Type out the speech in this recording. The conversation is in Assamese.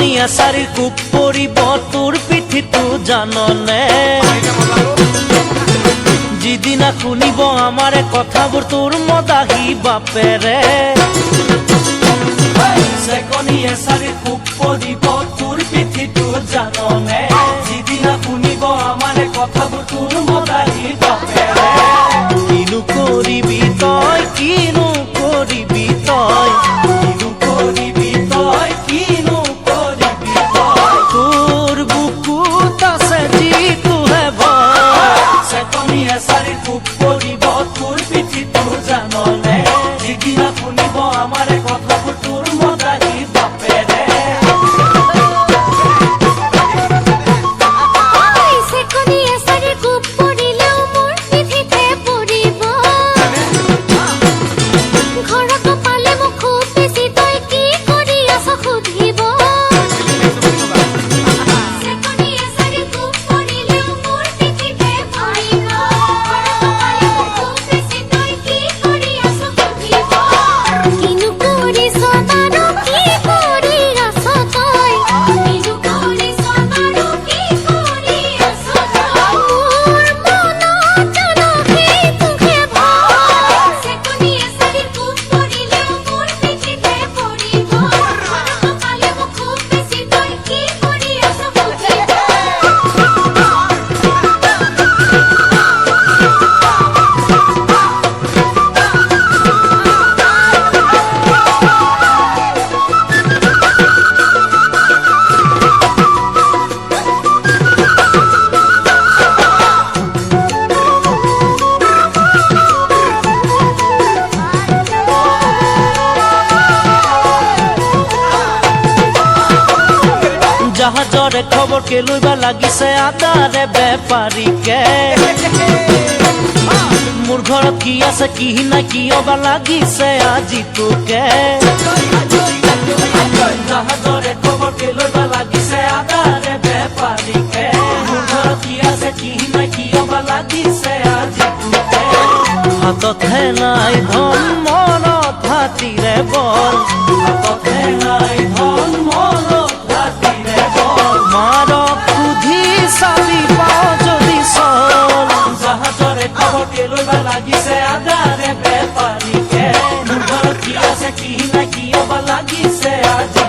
চেকনি এছাৰি কোব পৰিব তোৰ পিঠিটো জাননে যিদিনা শুনিব আমাৰে কথাবোৰ তোৰ মদাহী বাপেৰে চেকনি এছাৰি কোব পৰিব তোৰ পিঠিটো জাননে যিদিনা শুনিব আমাৰে কথাবোৰ তোৰ মদাহী বাপেৰে কিনো কৰিবি তই কিনো কৰিবি তই কিনো কৰিবি তই কিনো কৰিবি তই তোৰ বুকুত আছে যিটোহে ভয় চেকনি এছাৰি কোব পৰিব তোৰ পিঠিটো জাননে যিদিনা শুনিব আমাৰে কথাবোৰ তোৰ মদাহী বাপেৰে জাহাজৰে খবৰ কে লইবা লাগিছে আদাৰে বেপাৰীকে মোৰ ঘৰত কি আছে কি নাই কি অবা লাগিছে আজি তোকে জাহাজৰে খবৰ কে লইবা লাগিছে আদাৰে বেপাৰীকে মোৰ ঘৰত কি আছে কি নাই কি অবা লাগিছে আজি তোকে হাততহে নাই ধন মনত হাতীৰে বল হাততহে নাই ধন মনত মাৰক সুধি চাবি পাও যদি চল জাহাজৰে খবৰ কে লইবা লাগিছে আদাৰে বেপাৰীকে মোৰ ঘৰত কি আছে কি নাই কি অবা লাগিছে আজি